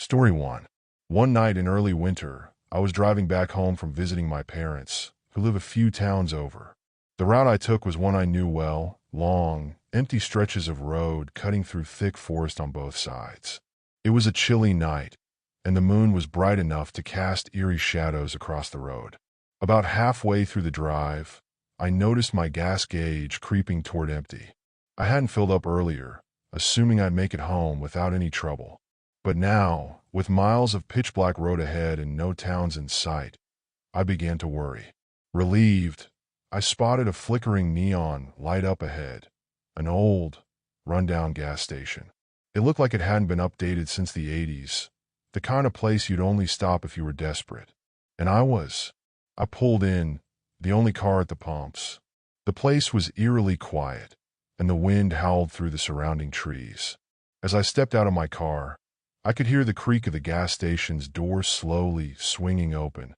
Story 1. One night in early winter, I was driving back home from visiting my parents, who live a few towns over. The route I took was one I knew well: long, empty stretches of road cutting through thick forest on both sides. It was a chilly night, and the moon was bright enough to cast eerie shadows across the road. About halfway through the drive, I noticed my gas gauge creeping toward empty. I hadn't filled up earlier, assuming I'd make it home without any trouble. But now, with miles of pitch-black road ahead and no towns in sight, I began to worry. Relieved, I spotted a flickering neon light up ahead, an old, run-down gas station. It looked like it hadn't been updated since the 80s, the kind of place you'd only stop if you were desperate. And I was. I pulled in, the only car at the pumps. The place was eerily quiet, and the wind howled through the surrounding trees. As I stepped out of my car, I could hear the creak of the gas station's door slowly swinging open,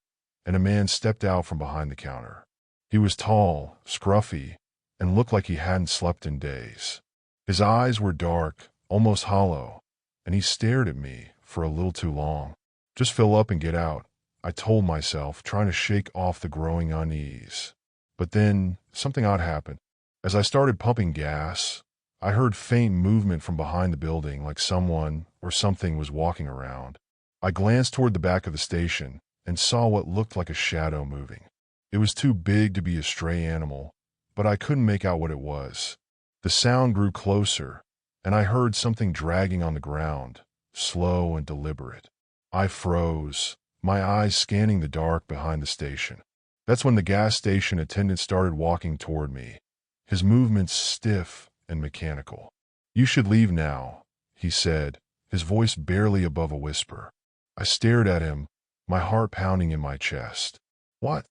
and a man stepped out from behind the counter. He was tall, scruffy, and looked like he hadn't slept in days. His eyes were dark, almost hollow, and he stared at me for a little too long. "Just fill up and get out," I told myself, trying to shake off the growing unease. But then, something odd happened. As I started pumping gas, I heard faint movement from behind the building, like someone or something was walking around. I glanced toward the back of the station and saw what looked like a shadow moving. It was too big to be a stray animal, but I couldn't make out what it was. The sound grew closer, and I heard something dragging on the ground, slow and deliberate. I froze, my eyes scanning the dark behind the station. That's when the gas station attendant started walking toward me, his movements stiff and mechanical. "You should leave now," he said, his voice barely above a whisper. I stared at him, my heart pounding in my chest. "What?"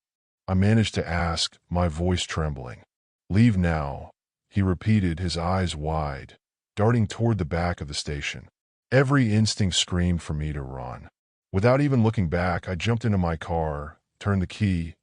I managed to ask, my voice trembling. "Leave now," he repeated, his eyes wide, darting toward the back of the station. Every instinct screamed for me to run. Without even looking back, I jumped into my car, turned the key,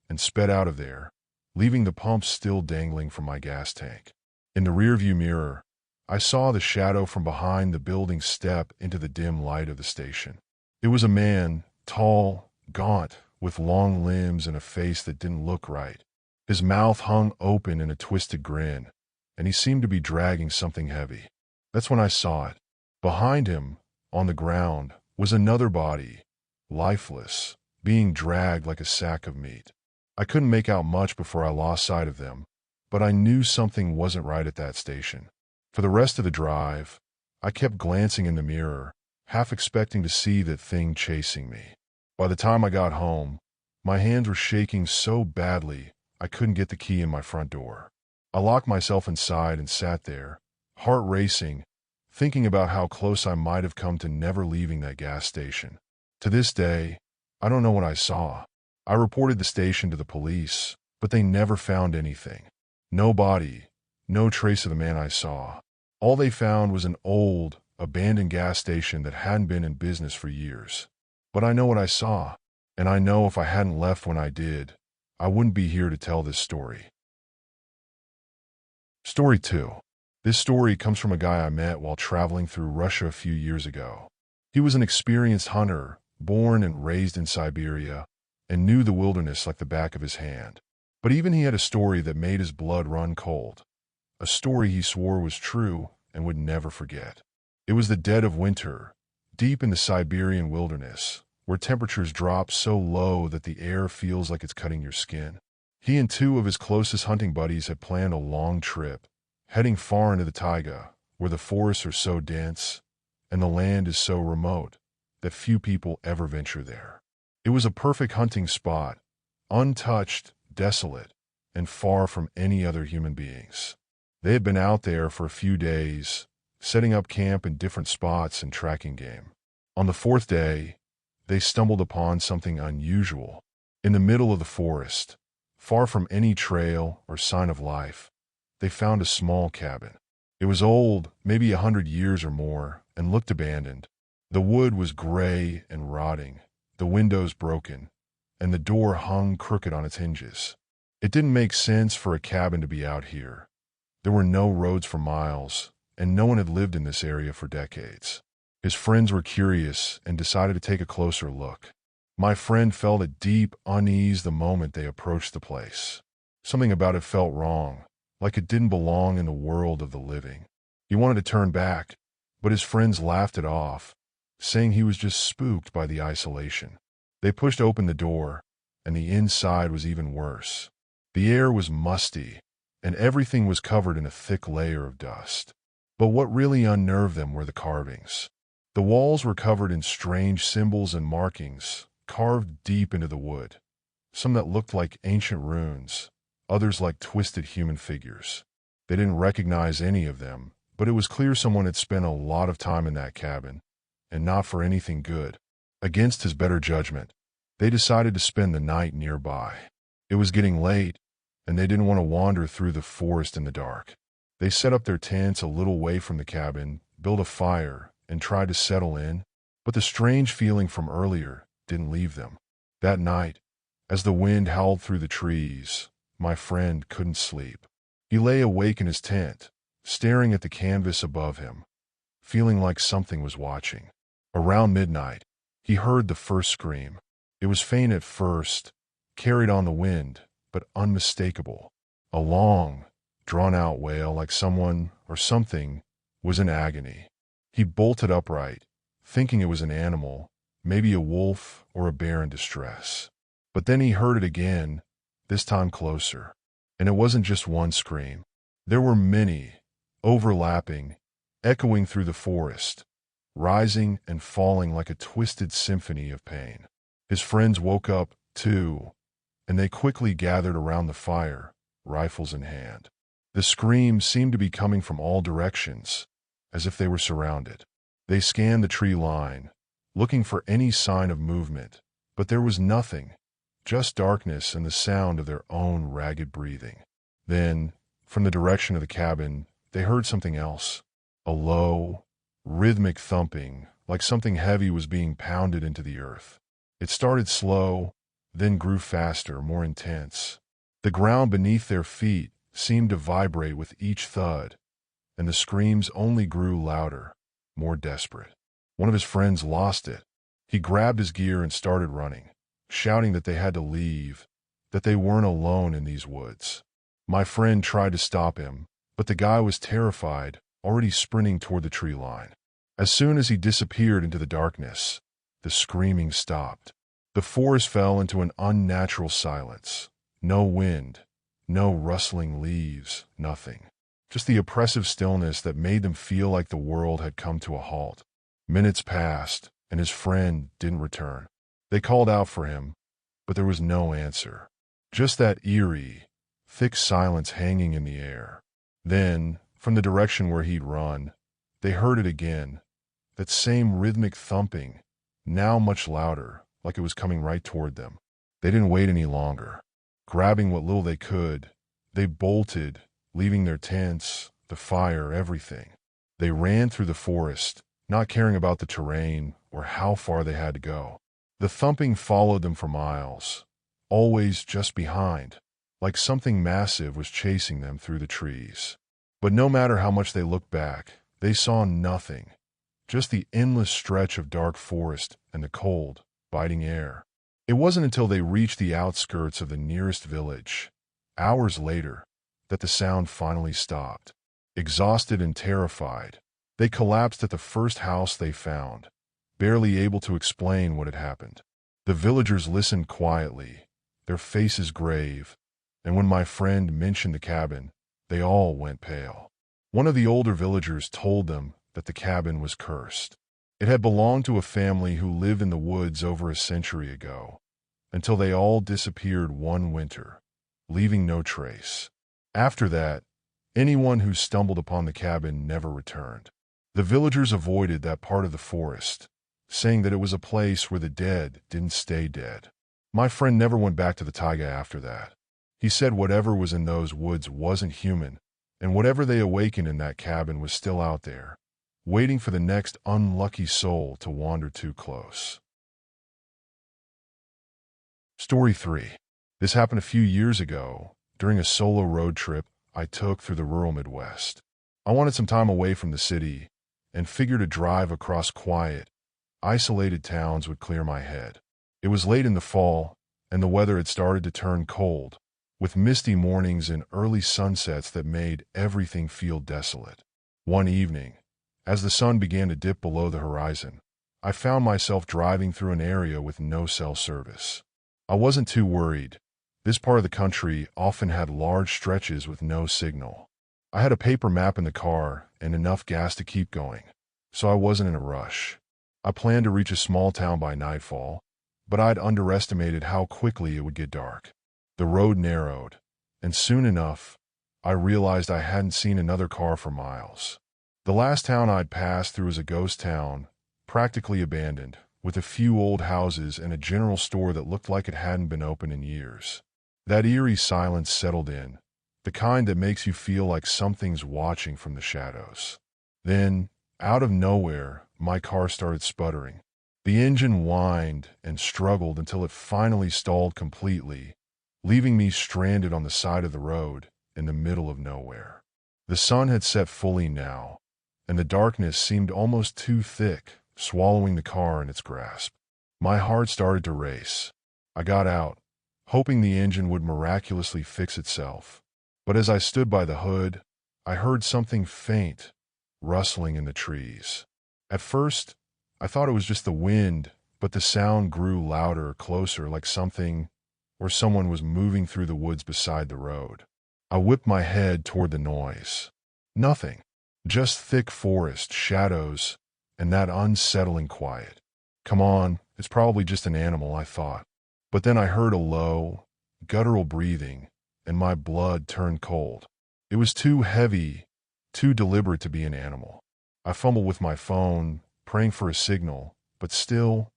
and sped out of there, leaving the pump still dangling from my gas tank. In the rearview mirror, I saw the shadow from behind the building step into the dim light of the station. It was a man, tall, gaunt, with long limbs and a face that didn't look right. His mouth hung open in a twisted grin, and he seemed to be dragging something heavy. That's when I saw it. Behind him, on the ground, was another body, lifeless, being dragged like a sack of meat. I couldn't make out much before I lost sight of them, but I knew something wasn't right at that station. For the rest of the drive, I kept glancing in the mirror, half expecting to see that thing chasing me. By the time I got home, my hands were shaking so badly I couldn't get the key in my front door. I locked myself inside and sat there, heart racing, thinking about how close I might have come to never leaving that gas station. To this day, I don't know what I saw. I reported the station to the police, but they never found anything. No body, no trace of the man I saw. All they found was an old, abandoned gas station that hadn't been in business for years. But I know what I saw, and I know if I hadn't left when I did, I wouldn't be here to tell this story. Story 2. This story comes from a guy I met while traveling through Russia a few years ago. He was an experienced hunter, born and raised in Siberia, and knew the wilderness like the back of his hand. But even he had a story that made his blood run cold. A story he swore was true and would never forget. It was the dead of winter, deep in the Siberian wilderness, where temperatures drop so low that the air feels like it's cutting your skin. He and two of his closest hunting buddies had planned a long trip, heading far into the taiga, where the forests are so dense and the land is so remote that few people ever venture there. It was a perfect hunting spot, untouched, desolate, and far from any other human beings. They had been out there for a few days, setting up camp in different spots and tracking game. On the fourth day, they stumbled upon something unusual. In the middle of the forest, far from any trail or sign of life, they found a small cabin. It was old, maybe 100 years or more, and looked abandoned. The wood was gray and rotting, the windows broken, and the door hung crooked on its hinges. It didn't make sense for a cabin to be out here. There were no roads for miles, and no one had lived in this area for decades. His friends were curious and decided to take a closer look. My friend felt a deep unease the moment they approached the place. Something about it felt wrong, like it didn't belong in the world of the living. He wanted to turn back, but his friends laughed it off, saying he was just spooked by the isolation. They pushed open the door, and the inside was even worse. The air was musty, and everything was covered in a thick layer of dust. But what really unnerved them were the carvings. The walls were covered in strange symbols and markings, carved deep into the wood. Some that looked like ancient runes, others like twisted human figures. They didn't recognize any of them, but it was clear someone had spent a lot of time in that cabin, and not for anything good. Against his better judgment, they decided to spend the night nearby. It was getting late, and they didn't want to wander through the forest in the dark. They set up their tents a little way from the cabin, built a fire, and tried to settle in, but the strange feeling from earlier didn't leave them. That night, as the wind howled through the trees, my friend couldn't sleep. He lay awake in his tent, staring at the canvas above him, feeling like something was watching. Around midnight, he heard the first scream. It was faint at first, carried on the wind, but unmistakable. A long, drawn-out wail like someone or something was in agony. He bolted upright, thinking it was an animal, maybe a wolf or a bear in distress. But then he heard it again, this time closer. And it wasn't just one scream. There were many, overlapping, echoing through the forest, rising and falling like a twisted symphony of pain. His friends woke up, too, and they quickly gathered around the fire, rifles in hand. The screams seemed to be coming from all directions, as if they were surrounded. They scanned the tree line, looking for any sign of movement, but there was nothing, just darkness and the sound of their own ragged breathing. Then, from the direction of the cabin, they heard something else, a low, rhythmic thumping, like something heavy was being pounded into the earth. It started slow, then grew faster, more intense. The ground beneath their feet seemed to vibrate with each thud, and the screams only grew louder, more desperate. One of his friends lost it. He grabbed his gear and started running, shouting that they had to leave, that they weren't alone in these woods. My friend tried to stop him, but the guy was terrified, already sprinting toward the tree line. As soon as he disappeared into the darkness, the screaming stopped. The forest fell into an unnatural silence. No wind, no rustling leaves, nothing. Just the oppressive stillness that made them feel like the world had come to a halt. Minutes passed, and his friend didn't return. They called out for him, but there was no answer. Just that eerie, thick silence hanging in the air. Then, from the direction where he'd run, they heard it again, that same rhythmic thumping, now much louder, like it was coming right toward them. They didn't wait any longer. Grabbing what little they could, they bolted, leaving their tents, the fire, everything. They ran through the forest, not caring about the terrain or how far they had to go. The thumping followed them for miles, always just behind, like something massive was chasing them through the trees. But no matter how much they looked back, they saw nothing, just the endless stretch of dark forest and the cold, biting air. It wasn't until they reached the outskirts of the nearest village, hours later, that the sound finally stopped. Exhausted and terrified, they collapsed at the first house they found, barely able to explain what had happened. The villagers listened quietly, their faces grave, and when my friend mentioned the cabin, they all went pale. One of the older villagers told them that the cabin was cursed. It had belonged to a family who lived in the woods over a century ago, until they all disappeared one winter, leaving no trace. After that, anyone who stumbled upon the cabin never returned. The villagers avoided that part of the forest, saying that it was a place where the dead didn't stay dead. My friend never went back to the taiga after that. He said whatever was in those woods wasn't human, and whatever they awakened in that cabin was still out there, waiting for the next unlucky soul to wander too close. Story 3. This happened a few years ago, during a solo road trip I took through the rural Midwest. I wanted some time away from the city, and figured a drive across quiet, isolated towns would clear my head. It was late in the fall, and the weather had started to turn cold, with misty mornings and early sunsets that made everything feel desolate. One evening, as the sun began to dip below the horizon, I found myself driving through an area with no cell service. I wasn't too worried. This part of the country often had large stretches with no signal. I had a paper map in the car and enough gas to keep going, so I wasn't in a rush. I planned to reach a small town by nightfall, but I'd underestimated how quickly it would get dark. The road narrowed, and soon enough, I realized I hadn't seen another car for miles. The last town I'd passed through was a ghost town, practically abandoned, with a few old houses and a general store that looked like it hadn't been open in years. That eerie silence settled in, the kind that makes you feel like something's watching from the shadows. Then, out of nowhere, my car started sputtering. The engine whined and struggled until it finally stalled completely, leaving me stranded on the side of the road in the middle of nowhere. The sun had set fully now, and the darkness seemed almost too thick, swallowing the car in its grasp. My heart started to race. I got out, hoping the engine would miraculously fix itself. But as I stood by the hood, I heard something faint, rustling in the trees. At first, I thought it was just the wind, but the sound grew louder, closer, like something or someone was moving through the woods beside the road. I whipped my head toward the noise. Nothing. Just thick forest, shadows, and that unsettling quiet. Come on, it's probably just an animal, I thought. But then I heard a low, guttural breathing, and my blood turned cold. It was too heavy, too deliberate to be an animal. I fumbled with my phone, praying for a signal, but still,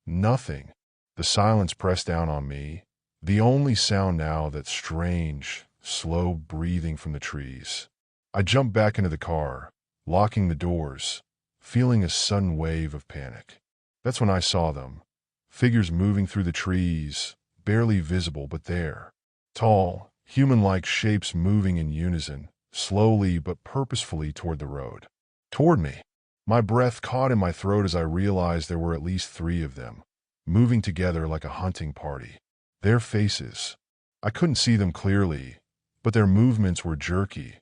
nothing. The silence pressed down on me, the only sound now that strange, slow breathing from the trees. I jumped back into the car, locking the doors, feeling a sudden wave of panic. That's when I saw them, figures moving through the trees, barely visible but there. Tall, human-like shapes moving in unison, slowly but purposefully toward the road. Toward me. My breath caught in my throat as I realized there were at least 3 of them, moving together like a hunting party. Their faces. I couldn't see them clearly, but their movements were jerky,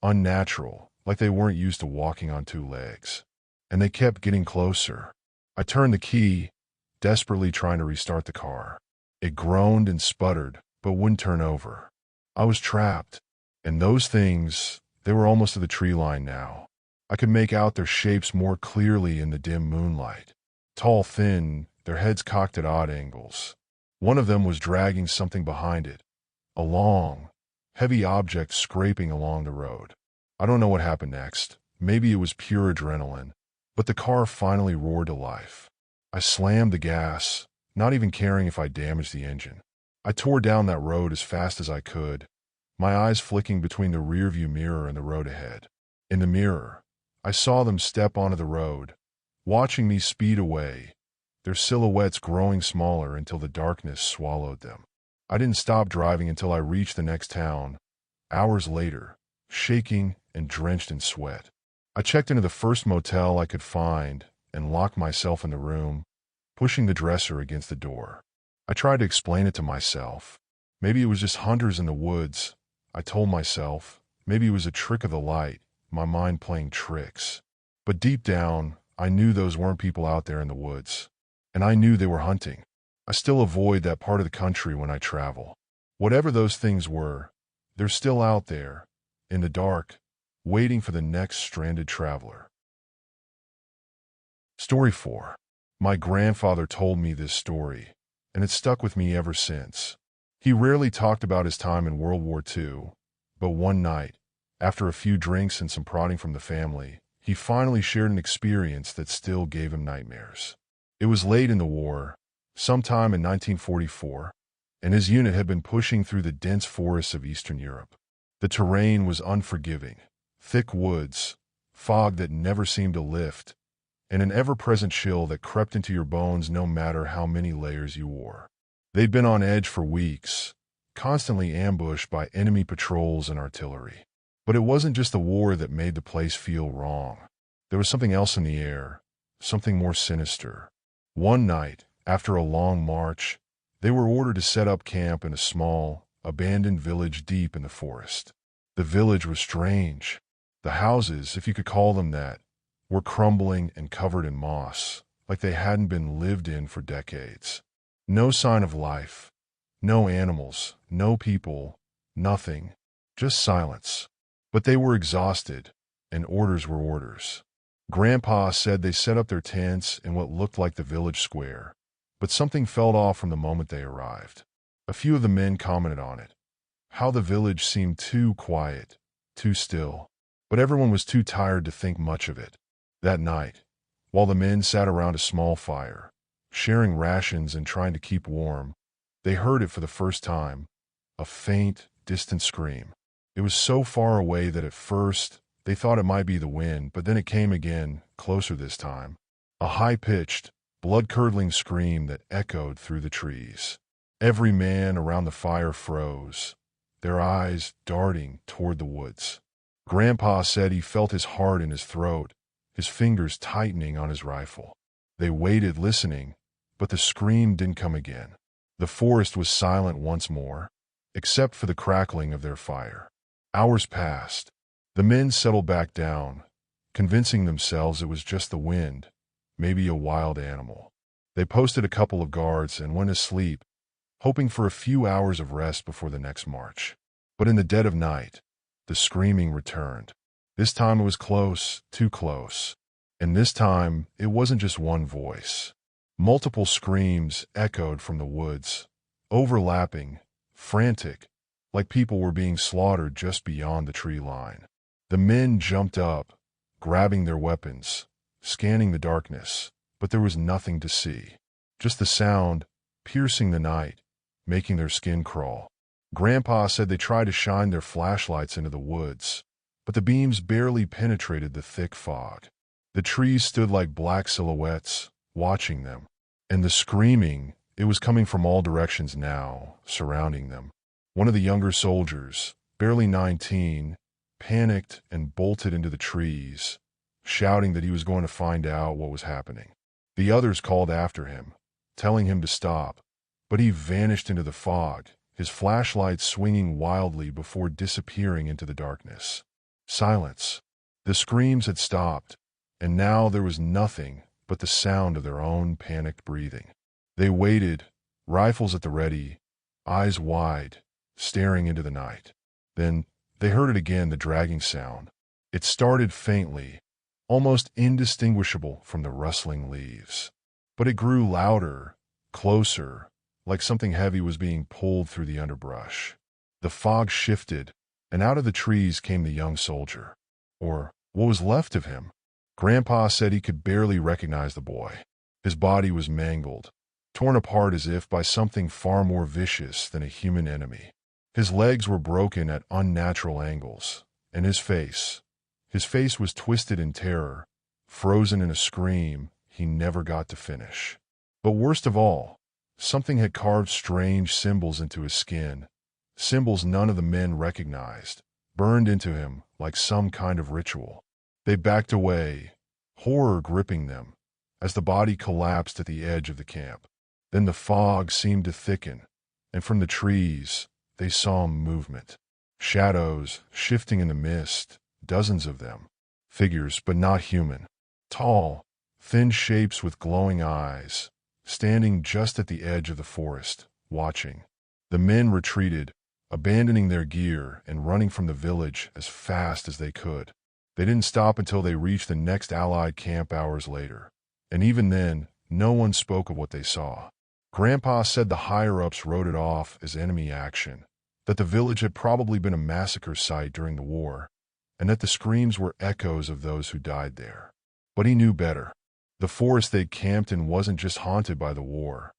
unnatural, like they weren't used to walking on 2 legs. And they kept getting closer. I turned the key, desperately trying to restart the car. It groaned and sputtered, but wouldn't turn over. I was trapped. And those things, they were almost to the tree line now. I could make out their shapes more clearly in the dim moonlight. Tall, thin, their heads cocked at odd angles. One of them was dragging something behind it, a long, heavy object scraping along the road. I don't know what happened next. Maybe it was pure adrenaline, but the car finally roared to life. I slammed the gas, not even caring if I damaged the engine. I tore down that road as fast as I could, my eyes flicking between the rearview mirror and the road ahead. In the mirror, I saw them step onto the road, watching me speed away, their silhouettes growing smaller until the darkness swallowed them. I didn't stop driving until I reached the next town, hours later, shaking and drenched in sweat. I checked into the first motel I could find and locked myself in the room, pushing the dresser against the door. I tried to explain it to myself. Maybe it was just hunters in the woods, I told myself. Maybe it was a trick of the light, my mind playing tricks. But deep down, I knew those weren't people out there in the woods. And I knew they were hunting. I still avoid that part of the country when I travel. Whatever those things were, they're still out there, in the dark, waiting for the next stranded traveler. Story 4. My grandfather told me this story, and it stuck with me ever since. He rarely talked about his time in World War II, but one night, after a few drinks and some prodding from the family, he finally shared an experience that still gave him nightmares. It was late in the war, sometime in 1944, and his unit had been pushing through the dense forests of Eastern Europe. The terrain was unforgiving, thick woods, fog that never seemed to lift, and an ever-present chill that crept into your bones no matter how many layers you wore. They'd been on edge for weeks, constantly ambushed by enemy patrols and artillery. But it wasn't just the war that made the place feel wrong. There was something else in the air, something more sinister. One night, after a long march, they were ordered to set up camp in a small, abandoned village deep in the forest. The village was strange. The houses, if you could call them that, were crumbling and covered in moss, like they hadn't been lived in for decades. No sign of life, no animals, no people, nothing, just silence. But they were exhausted, and orders were orders. Grandpa said they set up their tents in what looked like the village square, but something felt off from the moment they arrived. A few of the men commented on it, how the village seemed too quiet, too still, but everyone was too tired to think much of it. That night, while the men sat around a small fire, sharing rations and trying to keep warm, they heard it for the first time, a faint, distant scream. It was so far away that at first they thought it might be the wind, but then it came again, closer this time. A high-pitched, blood-curdling scream that echoed through the trees. Every man around the fire froze, their eyes darting toward the woods. Grandpa said he felt his heart in his throat, his fingers tightening on his rifle. They waited, listening, but the scream didn't come again. The forest was silent once more, except for the crackling of their fire. Hours passed. The men settled back down, convincing themselves it was just the wind, maybe a wild animal. They posted a couple of guards and went to sleep, hoping for a few hours of rest before the next march. But in the dead of night, the screaming returned. This time it was close, too close. And this time, it wasn't just one voice. Multiple screams echoed from the woods, overlapping, frantic, like people were being slaughtered just beyond the tree line. The men jumped up, grabbing their weapons, scanning the darkness, but there was nothing to see. Just the sound, piercing the night, making their skin crawl. Grandpa said they tried to shine their flashlights into the woods, but the beams barely penetrated the thick fog. The trees stood like black silhouettes, watching them. And the screaming, it was coming from all directions now, surrounding them. One of the younger soldiers, barely 19, panicked and bolted into the trees, shouting that he was going to find out what was happening. The others called after him, telling him to stop, but he vanished into the fog, his flashlight swinging wildly before disappearing into the darkness. Silence. The screams had stopped, and now there was nothing but the sound of their own panicked breathing. They waited, rifles at the ready, eyes wide, staring into the night. Then they heard it again, the dragging sound. It started faintly, almost indistinguishable from the rustling leaves. But it grew louder, closer, like something heavy was being pulled through the underbrush. The fog shifted, and out of the trees came the young soldier. Or what was left of him. Grandpa said he could barely recognize the boy. His body was mangled, torn apart as if by something far more vicious than a human enemy. His legs were broken at unnatural angles, and his face was twisted in terror, frozen in a scream he never got to finish. But worst of all, something had carved strange symbols into his skin, symbols none of the men recognized, burned into him like some kind of ritual. They backed away, horror gripping them, as the body collapsed at the edge of the camp. Then the fog seemed to thicken, and from the trees, they saw movement. Shadows shifting in the mist, dozens of them. Figures, but not human. Tall, thin shapes with glowing eyes, standing just at the edge of the forest, watching. The men retreated, abandoning their gear and running from the village as fast as they could. They didn't stop until they reached the next Allied camp hours later. And even then, no one spoke of what they saw. Grandpa said the higher-ups wrote it off as enemy action, that the village had probably been a massacre site during the war, and that the screams were echoes of those who died there. But he knew better. The forest they'd camped in wasn't just haunted by the war.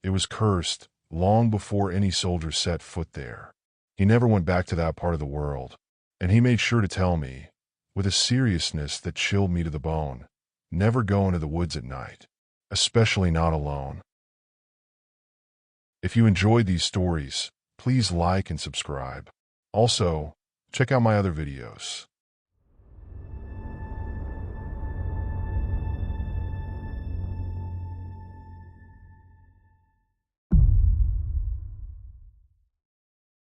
It was cursed long before any soldier set foot there. He never went back to that part of the world, and he made sure to tell me, with a seriousness that chilled me to the bone, never go into the woods at night, especially not alone. If you enjoyed these stories, please like and subscribe. Also, check out my other videos.